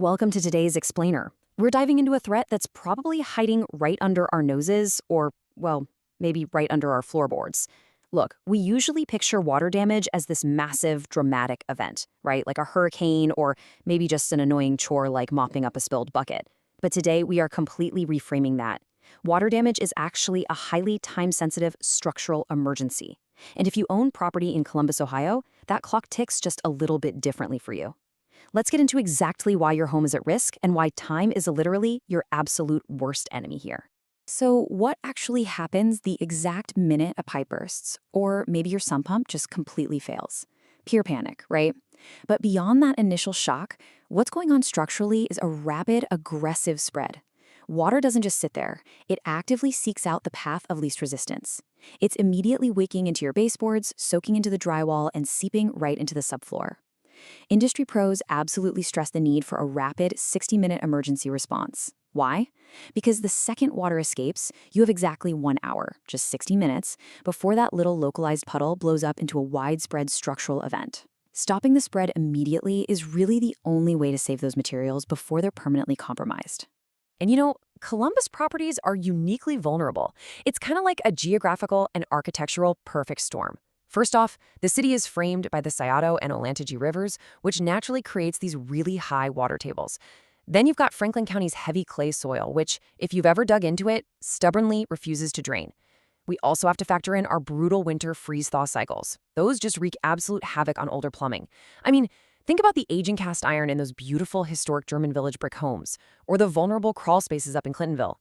welcome to today's Explainer. We're diving into a threat that's probably hiding right under our noses or, well, maybe right under our floorboards. Look, we usually picture water damage as this massive, dramatic event, right? Like a hurricane or maybe just an annoying chore like mopping up a spilled bucket. But today, we are completely reframing that. Water damage is actually a highly time-sensitive structural emergency. And if you own property in Columbus, Ohio, that clock ticks just a little bit differently for you. Let's get into exactly why your home is at risk and why time is literally your absolute worst enemy here. So what actually happens the exact minute a pipe bursts, or maybe your sump pump just completely fails? Pure panic, right? But beyond that initial shock, what's going on structurally is a rapid, aggressive spread. Water doesn't just sit there. It actively seeks out the path of least resistance. It's immediately wicking into your baseboards, soaking into the drywall, and seeping right into the subfloor. Industry pros absolutely stress the need for a rapid 60-minute emergency response. Why? Because the second water escapes, you have exactly 1 hour, just 60 minutes, before that little localized puddle blows up into a widespread structural event. Stopping the spread immediately is really the only way to save those materials before they're permanently compromised. And you know, Columbus properties are uniquely vulnerable. It's kind of like a geographical and architectural perfect storm. First off, the city is framed by the Scioto and Olantogy rivers, which naturally creates these really high water tables. Then you've got Franklin County's heavy clay soil, which, if you've ever dug into it, stubbornly refuses to drain. We also have to factor in our brutal winter freeze-thaw cycles. Those just wreak absolute havoc on older plumbing. I mean, think about the aging cast iron in those beautiful historic German village brick homes, or the vulnerable crawl spaces up in Clintonville.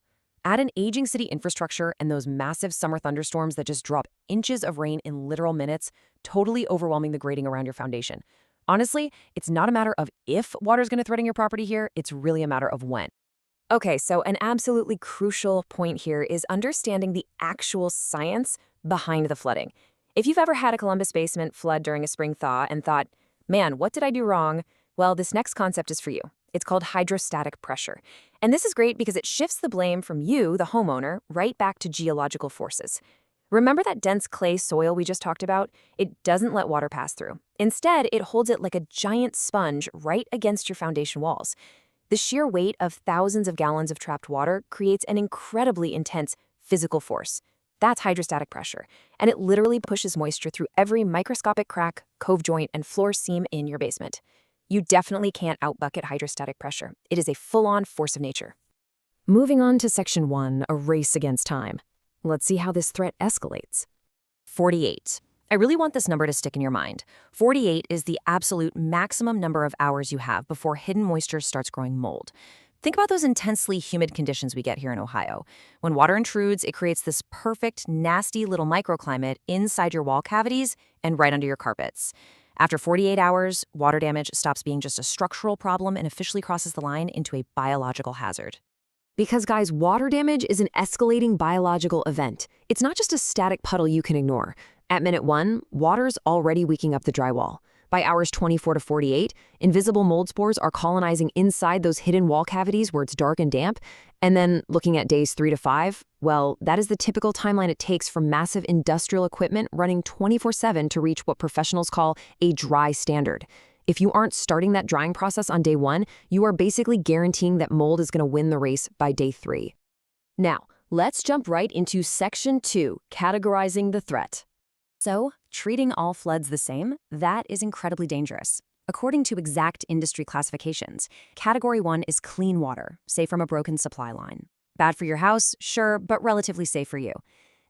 Add an aging city infrastructure and those massive summer thunderstorms that just drop inches of rain in literal minutes, totally overwhelming the grading around your foundation. Honestly, it's not a matter of if water's going to threaten your property here, it's really a matter of when. Okay, so an absolutely crucial point here is understanding the actual science behind the flooding. If you've ever had a Columbus basement flood during a spring thaw and thought, man, what did I do wrong? Well, this next concept is for you. It's called hydrostatic pressure. And this is great because it shifts the blame from you, the homeowner, right back to geological forces. Remember that dense clay soil we just talked about? It doesn't let water pass through. Instead, it holds it like a giant sponge right against your foundation walls. The sheer weight of thousands of gallons of trapped water creates an incredibly intense physical force. That's hydrostatic pressure, and it literally pushes moisture through every microscopic crack, cove joint, and floor seam in your basement. You definitely can't outbucket hydrostatic pressure. It is a full-on force of nature. Moving on to Section 1, a race against time. Let's see how this threat escalates. 48. I really want this number to stick in your mind. 48 is the absolute maximum number of hours you have before hidden moisture starts growing mold. Think about those intensely humid conditions we get here in Ohio. When water intrudes, it creates this perfect, nasty little microclimate inside your wall cavities and right under your carpets. After 48 hours, water damage stops being just a structural problem and officially crosses the line into a biological hazard. Because, guys, water damage is an escalating biological event. It's not just a static puddle you can ignore. At minute 1, water's already leaking up the drywall. By hours 24 to 48, invisible mold spores are colonizing inside those hidden wall cavities where it's dark and damp. And then, looking at days 3 to 5, well, that is the typical timeline it takes for massive industrial equipment running 24/7 to reach what professionals call a dry standard. If you aren't starting that drying process on day 1, you are basically guaranteeing that mold is going to win the race by day 3. Now, let's jump right into Section 2, categorizing the threat. So, treating all floods the same, that is incredibly dangerous. According to exact industry classifications, Category 1 is clean water, safe from a broken supply line. Bad for your house, sure, but relatively safe for you.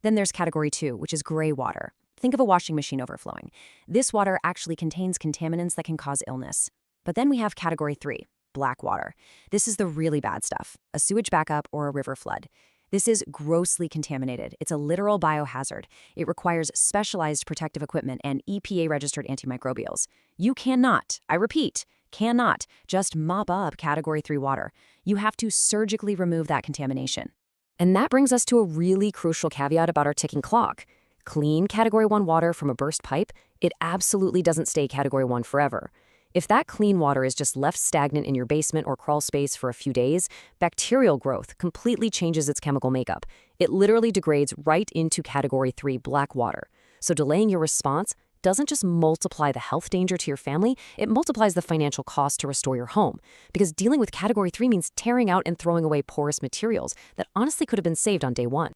Then there's Category 2, which is gray water. Think of a washing machine overflowing. This water actually contains contaminants that can cause illness. But then we have Category 3, black water. This is the really bad stuff, a sewage backup or a river flood. This is grossly contaminated. It's a literal biohazard. It requires specialized protective equipment and EPA-registered antimicrobials. You cannot, I repeat, cannot just mop up Category 3 water. You have to surgically remove that contamination. And that brings us to a really crucial caveat about our ticking clock. Clean Category 1 water from a burst pipe, it absolutely doesn't stay Category 1 forever. If that clean water is just left stagnant in your basement or crawl space for a few days, bacterial growth completely changes its chemical makeup. It literally degrades right into Category 3 black water. So delaying your response doesn't just multiply the health danger to your family, it multiplies the financial cost to restore your home. Because dealing with Category 3 means tearing out and throwing away porous materials that honestly could have been saved on day one.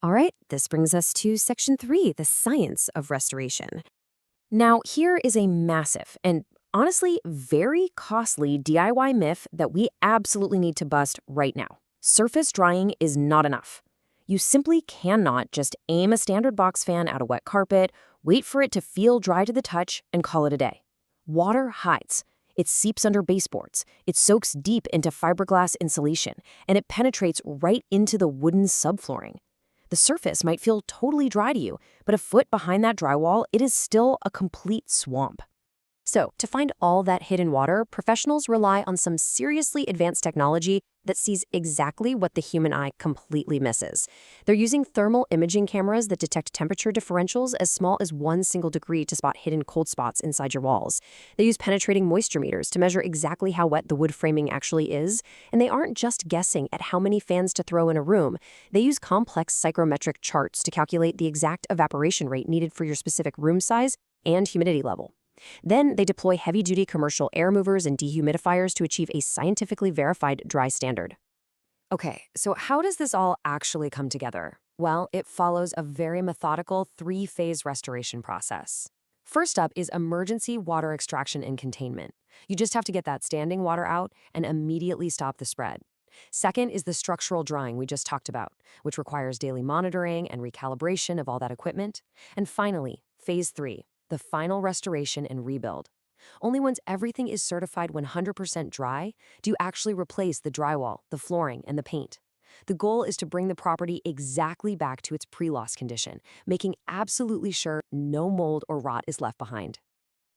All right, this brings us to Section 3, the science of restoration. Now, here is a massive and honestly very costly DIY myth that we absolutely need to bust right now. Surface drying is not enough. You simply cannot just aim a standard box fan at a wet carpet, wait for it to feel dry to the touch, and call it a day. Water hides. It seeps under baseboards. It soaks deep into fiberglass insulation, and it penetrates right into the wooden subflooring. The surface might feel totally dry to you, but a foot behind that drywall, it is still a complete swamp. So, to find all that hidden water, professionals rely on some seriously advanced technology that sees exactly what the human eye completely misses. They're using thermal imaging cameras that detect temperature differentials as small as 1 single degree to spot hidden cold spots inside your walls. They use penetrating moisture meters to measure exactly how wet the wood framing actually is, and they aren't just guessing at how many fans to throw in a room. They use complex psychrometric charts to calculate the exact evaporation rate needed for your specific room size and humidity level. Then they deploy heavy-duty commercial air movers and dehumidifiers to achieve a scientifically verified dry standard. Okay, so how does this all actually come together? Well, it follows a very methodical 3-phase restoration process. First up is emergency water extraction and containment. You just have to get that standing water out and immediately stop the spread. Second is the structural drying we just talked about, which requires daily monitoring and recalibration of all that equipment. And finally, Phase 3. The final restoration and rebuild. Only once everything is certified 100% dry do you actually replace the drywall, the flooring, and the paint. The goal is to bring the property exactly back to its pre-loss condition, making absolutely sure no mold or rot is left behind.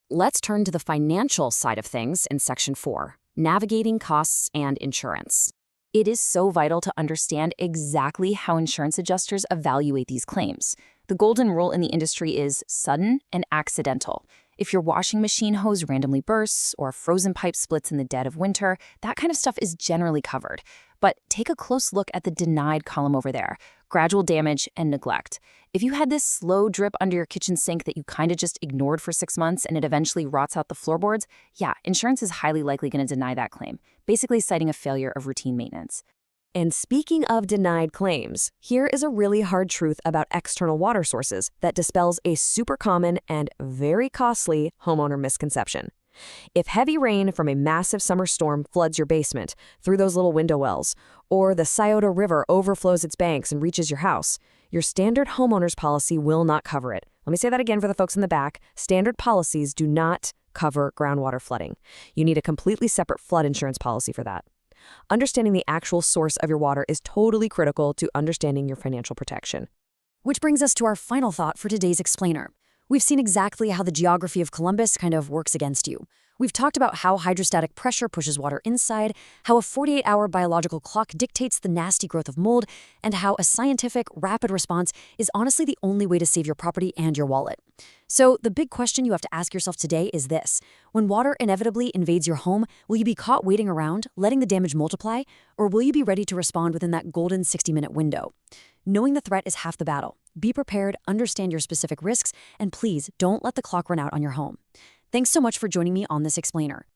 Let's turn to the financial side of things in Section 4, navigating costs and insurance. It is so vital to understand exactly how insurance adjusters evaluate these claims. The golden rule in the industry is sudden and accidental. If your washing machine hose randomly bursts or a frozen pipe splits in the dead of winter, that kind of stuff is generally covered. But take a close look at the denied column over there, gradual damage and neglect. If you had this slow drip under your kitchen sink that you kind of just ignored for 6 months and it eventually rots out the floorboards, yeah, insurance is highly likely going to deny that claim, basically citing a failure of routine maintenance. And speaking of denied claims, here is a really hard truth about external water sources that dispels a super common and very costly homeowner misconception. If heavy rain from a massive summer storm floods your basement through those little window wells, or the Scioto River overflows its banks and reaches your house, your standard homeowner's policy will not cover it. Let me say that again for the folks in the back. Standard policies do not cover groundwater flooding. You need a completely separate flood insurance policy for that. Understanding the actual source of your water is totally critical to understanding your financial protection. Which brings us to our final thought for today's explainer. We've seen exactly how the geography of Columbus kind of works against you. We've talked about how hydrostatic pressure pushes water inside, how a 48-hour biological clock dictates the nasty growth of mold, and how a scientific, rapid response is honestly the only way to save your property and your wallet. So the big question you have to ask yourself today is this. When water inevitably invades your home, will you be caught waiting around, letting the damage multiply, or will you be ready to respond within that golden 60-minute window? Knowing the threat is half the battle. Be prepared, understand your specific risks, and please don't let the clock run out on your home. Thanks so much for joining me on this explainer.